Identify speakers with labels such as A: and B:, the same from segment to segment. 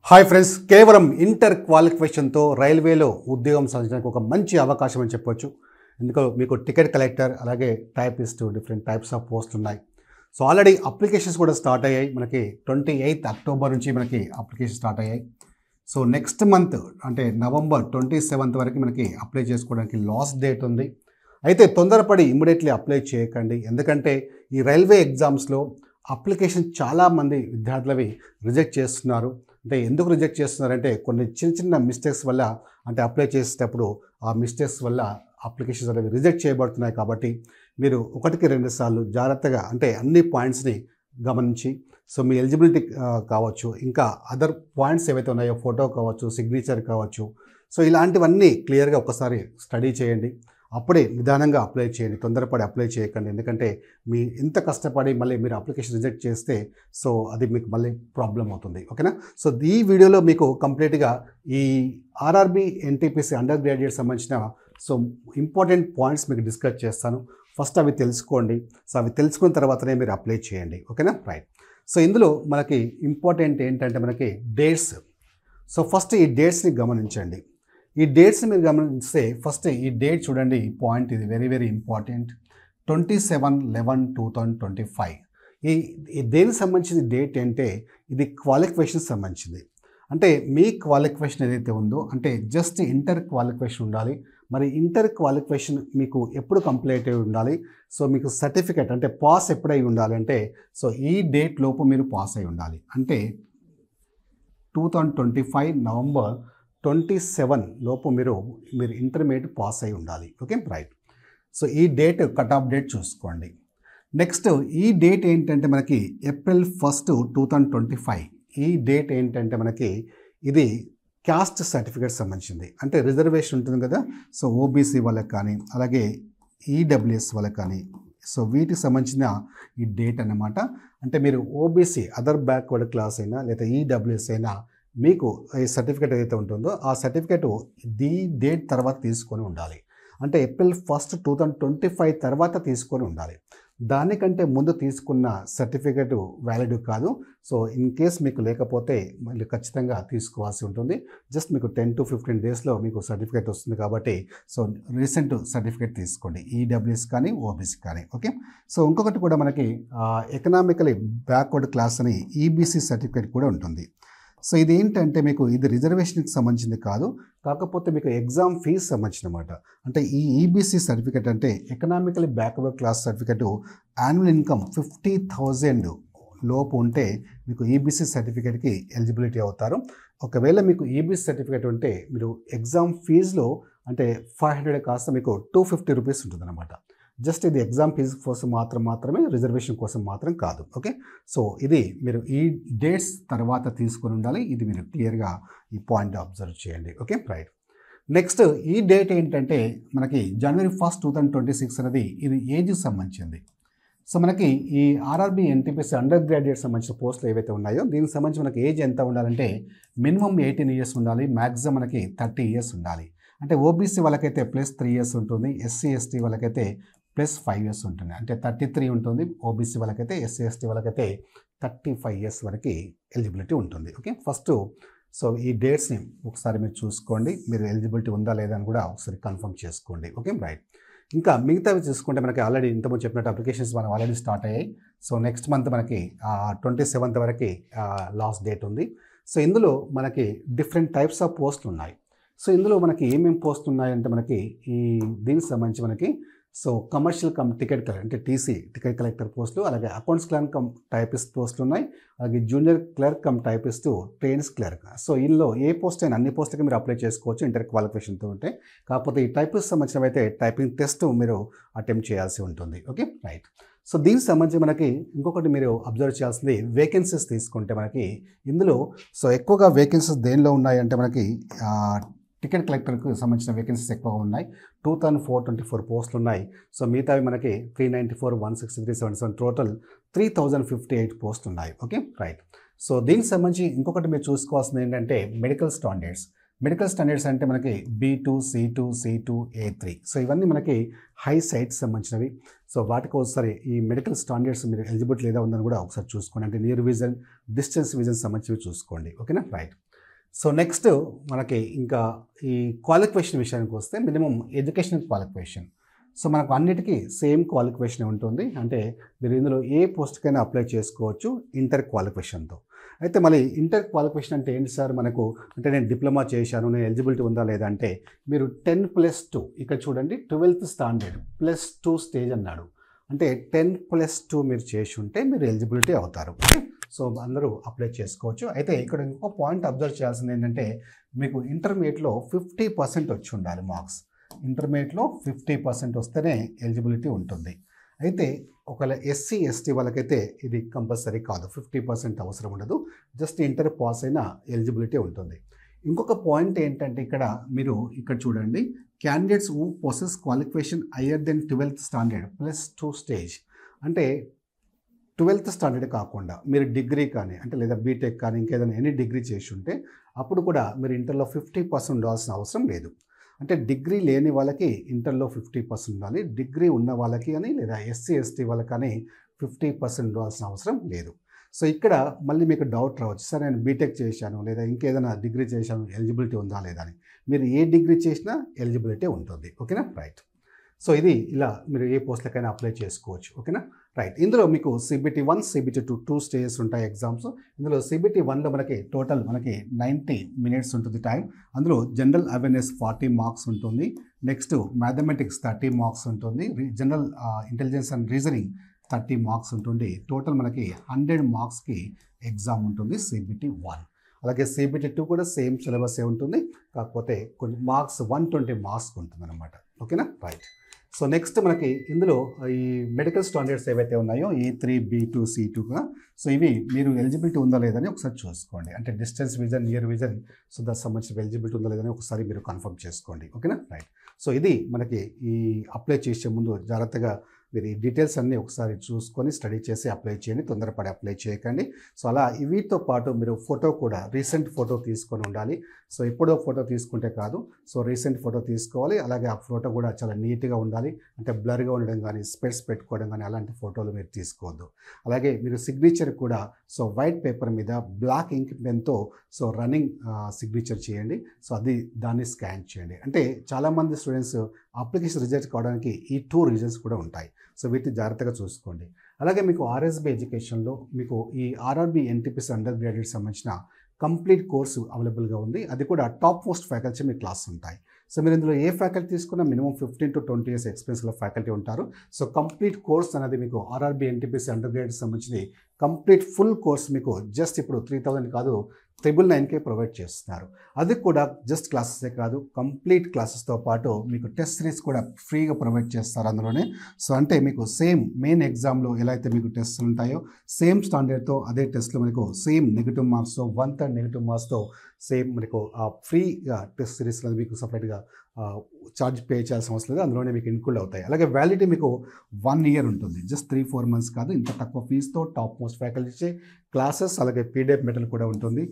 A: Hi friends, కేవలం inter క్వాలిఫికేషన్తో రైల్వేలో ఉద్యోగం సాధించడానికి ఒక మంచి అవకాశం అని చెప్పొచ్చు. ఎందుకో మీకు టికెట్ కలెక్టర్ అలాగే టైపిస్ట్ డిఫరెంట్ టైప్స్ ఆఫ్ పోస్టులు ఉన్నాయి. సో ఆల్రెడీ అప్లికేషన్స్ కూడా స్టార్ట్ అయ్యాయి. మనకి 28 అక్టోబర్ నుంచి మనకి అప్లికేషన్ స్టార్ట్ అయ్యాయి. సో నెక్స్ట్ మంత్ అంటే నవంబర్ 27 వరకు మనకి అప్లై చేసుకోవడానికి లాస్ట్ డేట్ ఉంది. అయితే తొందరపడి ఇమ్మీడియట్లీ అప్లై చేయకండి. ఎందుకంటే ఈ రైల్వే ఎగ్జామ్స్లో అప్లికేషన్ చాలామంది విద్యార్థులవి రిజెక్ట్ చేస్తున్నారు. అంటే ఎందుకు రిజెక్ట్ చేస్తున్నారంటే కొన్ని చిన్న మిస్టేక్స్ వల్ల, అంటే అప్లై చేసేటప్పుడు ఆ మిస్టేక్స్ వల్ల అప్లికేషన్స్ అనేవి రిజెక్ట్ చేయబడుతున్నాయి. కాబట్టి మీరు 1-2 సార్లు జాగ్రత్తగా అంటే అన్ని పాయింట్స్ని గమనించి, సో మీ ఎలిజిబిలిటీ కావచ్చు, ఇంకా అదర్ పాయింట్స్ ఏవైతే ఉన్నాయో ఫోటో కావచ్చు, సిగ్నేచర్ కావచ్చు, సో ఇలాంటివన్నీ క్లియర్గా ఒకసారి స్టడీ చేయండి. అప్పుడే నిదానంగా అప్లై చేయండి. తొందరపడి అప్లై చేయకండి. ఎందుకంటే మీ ఇంత కష్టపడి మళ్ళీ మీరు అప్లికేషన్ రిజెక్ట్ చేస్తే సో అది మీకు మళ్ళీ ప్రాబ్లం అవుతుంది. ఓకేనా? సో ఈ వీడియోలో మీకు కంప్లీట్గా ఈ ఆర్ఆర్బీ ఎన్టీపీసీ అండర్ గ్రాడ్యుయేట్ సంబంధించిన సో ఇంపార్టెంట్ పాయింట్స్ మీకు డిస్కస్ చేస్తాను. ఫస్ట్ అవి తెలుసుకోండి. సో అవి తెలుసుకున్న తర్వాతనే మీరు అప్లై చేయండి. ఓకేనా? రైట్. సో ఇందులో మనకి ఇంపార్టెంట్ ఏంటంటే మనకి డేట్స్. సో ఫస్ట్ ఈ డేట్స్ని గమనించండి. ఈ డేట్స్ మీరు గమనిస్తే ఫస్ట్ ఈ డేట్ చూడండి. ఈ పాయింట్ ఇది వెరీ ఇంపార్టెంట్. 27/11/2025. ఈ దేనికి సంబంధించిన డేట్ అంటే ఇది క్వాలిఫికేషన్ సంబంధించింది. అంటే మీ క్వాలిఫికేషన్ ఏదైతే ఉందో అంటే జస్ట్ ఇంటర్ క్వాలిఫికేషన్ ఉండాలి. మరి ఇంటర్ క్వాలిఫికేషన్ మీకు ఎప్పుడు కంప్లీట్ అయి ఉండాలి? సో మీకు సర్టిఫికేట్ అంటే పాస్ ఎప్పుడై ఉండాలి అంటే సో ఈ డేట్ లోపు మీరు పాస్ అయి ఉండాలి. అంటే 2025 నవంబర్ 27 లోపు మీరు ఇంటర్మీడియట్ పాస్ అయి ఉండాలి. Okay, right. సో ఈ డేట్ కట్ ఆఫ్ డేట్ చూసుకోండి. నెక్స్ట్ ఈ డేట్ ఏంటంటే మనకి April 1, 2025. ఈ డేట్ ఏంటంటే మనకి ఇది క్యాస్ట్ సర్టిఫికేట్ సంబంధించింది. అంటే రిజర్వేషన్ ఉంటుంది కదా, సో ఓబీసీ వాళ్ళకి కానీ అలాగే ఈడబ్ల్యూఎస్ వాళ్ళకి కానీ సో వీటికి సంబంధించిన ఈ డేట్ అన్నమాట. అంటే మీరు ఓబీసీ అదర్ బ్యాక్వర్డ్ క్లాస్ అయినా లేదా ఈడబ్ల్యూఎస్ అయినా మీకు ఈ సర్టిఫికేట్ ఏదైతే ఉంటుందో ఆ సర్టిఫికేట్ ఈ డేట్ తర్వాత తీసుకొని ఉండాలి. అంటే April 1, 2025 తర్వాత తీసుకొని ఉండాలి. దానికంటే ముందు తీసుకున్న సర్టిఫికేట్ వ్యాలిడ్ కాదు. సో ఇన్ కేస్ మీకు లేకపోతే మళ్ళీ ఖచ్చితంగా తీసుకోవాల్సి ఉంటుంది. జస్ట్ మీకు 10 to 15 డేస్లో మీకు సర్టిఫికేట్ వస్తుంది. కాబట్టి సో రీసెంట్ సర్టిఫికేట్ తీసుకోండి, ఈడబ్ల్యూఎస్ కానీ ఓబీసీ కానీ. ఓకే. సో ఇంకొకటి కూడా మనకి ఎకనామికలీ బ్యాక్వర్డ్ క్లాస్ అని ఈబీసీ సర్టిఫికేట్ కూడా ఉంటుంది. సో ఇది ఏంటంటే మీకు ఇది రిజర్వేషన్కి సంబంధించింది కాదు, కాకపోతే మీకు ఎగ్జామ్ ఫీజు సంబంధించిన అన్నమాట. అంటే ఈ ఈబీసీ సర్టిఫికేట్ అంటే economically backward class certificate annual income 50,000 లోపు ఉంటే మీకు ఈబీసీ సర్టిఫికేట్కి ఎలిజిబిలిటీ అవుతారు. ఒకవేళ మీకు ఈబీసీ సర్టిఫికేట్ ఉంటే మీరు ఎగ్జామ్ ఫీజులో అంటే 500 కాస్త మీకు 250 రూపీస్ ఉంటుంది అన్నమాట. జస్ట్ ఇది ఎగ్జామ్ ఫీజు కోసం మాత్రమే, రిజర్వేషన్ కోసం మాత్రం కాదు. ఓకే. సో ఇది మీరు ఈ డేట్స్ తర్వాత తీసుకొని ఉండాలి. ఇది మీరు క్లియర్గా ఈ పాయింట్ అబ్జర్వ్ చేయండి. Okay, right. నెక్స్ట్ ఈ డేట్ ఏంటంటే మనకి January 1, 2026 అనేది ఇది ఏజ్కి సంబంధించింది. సో మనకి ఈ ఆర్ఆర్బీ ఎన్టీపీసీ అండర్ గ్రాడ్యుయేట్ సంబంధించిన పోస్టులు ఏవైతే ఉన్నాయో దీనికి సంబంధించి మనకి ఏజ్ ఎంత ఉండాలంటే మినిమం 18 ఇయర్స్ ఉండాలి, మ్యాక్సిమం మనకి 30 ఇయర్స్ ఉండాలి. అంటే ఓబీసీ వాళ్ళకైతే +3 ఇయర్స్ ఉంటుంది, ఎస్సీ ఎస్టీ వాళ్ళకైతే +5 ఇయర్స్ ఉంటుంది. అంటే 33 ఉంటుంది ఓబీసీ వాళ్ళకైతే, ఎస్సీ ఎస్టీ వాళ్ళకైతే 35 ఇయర్స్ వరకు ఎలిజిబిలిటీ ఉంటుంది. ఓకే, ఫస్ట్ సో ఈ డేట్స్ని ఒకసారి మీరు చూసుకోండి. మీరు ఎలిజిబిలిటీ ఉందా లేదా అని కూడా ఒకసారి కన్ఫర్మ్ చేసుకోండి. Okay, right. ఇంకా మిగతావి చూసుకుంటే మనకి ఆల్రెడీ ఇంతకుముందు చెప్పినట్టు అప్లికేషన్స్ మనం ఆల్రెడీ స్టార్ట్ అయ్యాయి. సో నెక్స్ట్ మంత్ మనకి 27 వరకు లాస్ట్ డేట్ ఉంది. సో ఇందులో మనకి డిఫరెంట్ టైప్స్ ఆఫ్ పోస్టులు ఉన్నాయి. సో ఇందులో మనకి ఏమేమి పోస్టులు ఉన్నాయంటే మనకి ఈ దీనికి సంబంధించి మనకి so commercial come ticket collector అంటే టీసీ టికెట్ కలెక్టర్ పోస్టులు, అలాగే అకౌంట్స్ క్లర్క్ కమ్ టైపిస్ట్ పోస్టులు ఉన్నాయి, అలాగే junior clerk cum typist trains clerk. So ఇందులో ఏ పోస్ట్ అయినా అన్ని పోస్టులకి మీరు అప్లై చేసుకోవచ్చు ఇంటర్ క్వాలిఫికేషన్తో ఉంటే. కాకపోతే ఈ టైపిస్ట్ సంబంధించినవి అయితే టైపింగ్ టెస్ట్ మీరు అటెంప్ట్ చేయాల్సి ఉంటుంది. Okay, right. సో దీనికి సంబంధించి మనకి ఇంకొకటి మీరు అబ్జర్వ్ చేయాల్సింది వేకెన్సీస్ తీసుకుంటే మనకి ఇందులో సో ఎక్కువగా వేకెన్సీస్ దేనిలో ఉన్నాయంటే మనకి టికెట్ కలెక్టర్కి సంబంధించిన వేకెన్సీస్ ఎక్కువగా ఉన్నాయి. 2,424 పోస్టులు ఉన్నాయి. సో మిగతావి మనకి 394, 163, 77 టోటల్ 3,058 పోస్టులు ఉన్నాయి. Okay, right. సో దీనికి సంబంధించి ఇంకొకటి మీరు చూసుకోవాల్సింది ఏంటంటే మెడికల్ స్టాండర్డ్స్. మెడికల్ స్టాండర్డ్స్ అంటే మనకి B2, C2, C2, A3. So ఇవన్నీ మనకి హై సైట్స్ సంబంధించినవి. సో వాటికి ఒకసారి ఈ మెడికల్ స్టాండర్డ్స్ మీరు ఎలిజిబిలిటీ లేదా ఉందని కూడా ఒకసారి చూసుకోండి. అంటే నియర్ విజన్, డిస్టెన్స్ విజన్ సంబంధించినవి చూసుకోండి. ఓకేనా, రైట్. సో నెక్స్ట్ మనకి ఇంకా ఈ క్వాలిఫికేషన్ విషయానికి వస్తే మినిమం ఎడ్యుకేషనల్ క్వాలిఫికేషన్. సో మనకు అన్నిటికీ సేమ్ క్వాలిఫికేషన్ ఉంటుంది. అంటే మీరు ఇందులో ఏ పోస్ట్కైనా అప్లై చేసుకోవచ్చు ఇంటర్ క్వాలిఫికేషన్తో. అయితే మళ్ళీ ఇంటర్ క్వాలిఫికేషన్ అంటే ఏంటి సార్ మనకు, అంటే నేను డిప్లొమా చేశాను, నేను ఎలిజిబిలిటీ ఉందా లేదా అంటే మీరు 10+2 ఇక్కడ చూడండి 12th స్టాండర్డ్ +2 స్టేజ్ అన్నాడు. అంటే 10+2 మీరు చేసి ఉంటే మీరు ఎలిజిబిలిటీ అవుతారు. సో అందరూ అప్లై చేసుకోవచ్చు. అయితే ఇక్కడ ఇంకో పాయింట్ అబ్జర్వ్ చేయాల్సింది ఏంటంటే మీకు ఇంటర్మీడియట్లో 50% వచ్చి ఉండాలి మార్క్స్. ఇంటర్మీడియట్లో 50% వస్తేనే ఎలిజిబిలిటీ ఉంటుంది. అయితే ఒకవేళ ఎస్సీ ఎస్టీ వాళ్ళకైతే ఇది కంపల్సరీ కాదు, 50% అవసరం ఉండదు. జస్ట్ ఇంటర్ పాస్ అయినా ఎలిజిబిలిటీ ఉంటుంది. ఇంకొక పాయింట్ ఏంటంటే మీరు ఇక్కడ చూడండి, candidates who possess qualification higher than 12th standard +2 stage. అంటే 12th స్టాండర్డ్ కాకుండా మీరు డిగ్రీ కానీ అంటే లేదా బీటెక్ కానీ ఇంకేదైనా ఎనీ డిగ్రీ చేసి ఉంటే అప్పుడు కూడా మీరు ఇంటర్లో 50% ఉండాల్సిన అవసరం లేదు. అంటే డిగ్రీ లేని వాళ్ళకి ఇంటర్లో 50% ఉండాలి, డిగ్రీ ఉన్న వాళ్ళకి అని లేదా ఎస్సీ ఎస్టీ వాళ్ళకి కానీ 50% ఉండాల్సిన అవసరం లేదు. సో ఇక్కడ మళ్ళీ మీకు డౌట్ రావచ్చు, సార్ నేను బీటెక్ చేశాను లేదా ఇంకేదైనా డిగ్రీ చేశాను ఎలిజిబిలిటీ ఉందా లేదా అని. మీరు ఏ డిగ్రీ చేసినా ఎలిజిబిలిటీ ఉంటుంది. ఓకేనా, రైట్. సో ఇది ఇలా మీరు ఏ పోస్ట్లకైనా అప్లై చేసుకోవచ్చు. ఓకేనా, రైట్. ఇందులో మీకు CBT 1 CBT 2 స్టేజెస్ ఉంటాయి ఎగ్జామ్స్. ఇందులో CBT 1లో మనకి టోటల్ 90 minutes ఉంటుంది టైం. అందులో జనరల్ అవేర్నెస్ 40 మార్క్స్ ఉంటుంది. నెక్స్ట్ మ్యాథమెటిక్స్ 30 మార్క్స్ ఉంటుంది. General intelligence and reasoning 30 marks ఉంటుంది. టోటల్ మనకి 100 మార్క్స్కి ఎగ్జామ్ ఉంటుంది CBT 1. అలాగే CBT 2 కూడా సేమ్ సిలబస్ ఉంటుంది, కాకపోతే కొన్ని మార్క్స్ 120 మార్క్స్ ఉంటుంది అనమాట. ఓకేనా, రైట్. సో నెక్స్ట్ మనకి ఇందులో ఈ మెడికల్ స్టాండర్డ్స్ ఏవైతే ఉన్నాయో E3 B2 C2గా, సో ఇవి మీరు ఎలిజిబిలిటీ ఉందా లేదని ఒకసారి చూసుకోండి. అంటే distance vision, near vision, so దానికి సంబంధించిన ఎలిజిబిలిటీ ఉందా లేదని ఒకసారి మీరు కన్ఫర్మ్ చేసుకోండి. ఓకేనా, రైట్. సో ఇది మనకి ఈ అప్లై చేసే ముందు జాగ్రత్తగా మీరు ఈ డీటెయిల్స్ అన్నీ ఒకసారి చూసుకొని స్టడీ చేసి అప్లై చేయండి, తొందరపడి అప్లై చేయకండి. సో అలా వీటితో పాటు మీరు ఫోటో కూడా రీసెంట్ ఫోటో తీసుకొని ఉండాలి. సో ఎప్పుడో ఫోటో తీసుకుంటే కాదు, సో రీసెంట్ ఫోటో తీసుకోవాలి. అలాగే ఆ ఫోటో కూడా చాలా నీట్గా ఉండాలి. అంటే బ్లర్గా ఉండడం కానీ స్పెట్స్ పెట్టుకోవడం కానీ అలాంటి ఫోటోలు మీరు తీసుకోవద్దు. అలాగే మీరు సిగ్నేచర్ కూడా సో వైట్ పేపర్ మీద బ్లాక్ ఇంక్ పెన్తో సో రన్నింగ్ సిగ్నేచర్ చేయండి. సో దాన్ని స్కాన్ చేయండి. అంటే చాలామంది స్టూడెంట్స్ అప్లికేషన్ రిజెక్ట్ కావడానికి ఈ 2 రీజన్స్ కూడా ఉంటాయి. సో వీటిని జాగ్రత్తగా చూసుకోండి. అలాగే మీకు RSB ఎడ్యుకేషన్లో మీకు ఈ RRB NTPC అండర్ గ్రాడ్యుయేట్ సంబంధించిన కంప్లీట్ కోర్సు అవైలబుల్గా ఉంది. అది కూడా టాప్ మోస్ట్ ఫ్యాకల్టీ మీ క్లాస్ ఉంటాయి. సో మీరు ఇందులో ఏ ఫ్యాకల్టీ తీసుకున్నా మినిమం 15 to 20 years ఎక్స్పీరియన్స్ గల ఫ్యాకల్టీ ఉంటారు. సో కంప్లీట్ కోర్స్ అనేది మీకు RRB NTPC అండర్ గ్రాడ్యుయేట్ సంబంధించి కంప్లీట్ ఫుల్ కోర్స్ మీకు జస్ట్ ఇప్పుడు 3000 కాదు 999కే ప్రొవైడ్ చేస్తున్నారు. అది కూడా జస్ట్ క్లాసెసే కాదు, కంప్లీట్ క్లాసెస్తో పాటు మీకు టెస్ట్ సిరీస్ కూడా ఫ్రీగా ప్రొవైడ్ చేస్తారు అందులోనే. సో అంటే మీకు సేమ్ మెయిన్ ఎగ్జామ్లో ఎలా అయితే మీకు టెస్ట్లు ఉంటాయో సేమ్ స్టాండర్డ్తో అదే టెస్ట్లో మీకు సేమ్ నెగిటివ్ మార్క్స్తో 1/3 నెగిటివ్ మార్క్స్తో సేమ్ మీకు ఫ్రీగా టెస్ట్ సిరీస్లో మీకు సపరేట్గా ఛార్జ్ పే చేయాల్సిన అవసరం లేదు, అందులోనే మీకు ఇన్క్లూడ్ అవుతాయి. అలాగే వ్యాలిడిటీ మీకు 1 year ఉంటుంది, జస్ట్ 3-4 months కాదు. ఇంత తక్కువ ఫీజుతో టాప్ మోస్ట్ ఫ్యాకల్టీ ఇచ్చే క్లాసెస్ అలాగే PDF మెటీరియల్ కూడా ఉంటుంది.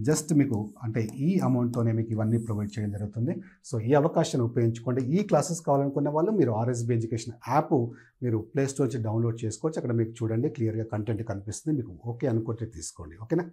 A: జస్ట్ మీకు అంటే ఈ అమౌంట్తోనే మీకు ఇవన్నీ ప్రొవైడ్ చేయడం జరుగుతుంది. సో ఈ అవకాశాన్ని ఉపయోగించుకోండి. ఈ క్లాసెస్ కావాలనుకున్న వాళ్ళు మీరు RSB ఎడ్యుకేషన్ యాప్ మీరు ప్లే స్టోర్ నుంచి డౌన్లోడ్ చేసుకోవచ్చు. అక్కడ మీకు చూడండి క్లియర్గా కంటెంట్ కనిపిస్తుంది. మీకు ఓకే అనుకుంటే తీసుకోండి. ఓకేనా.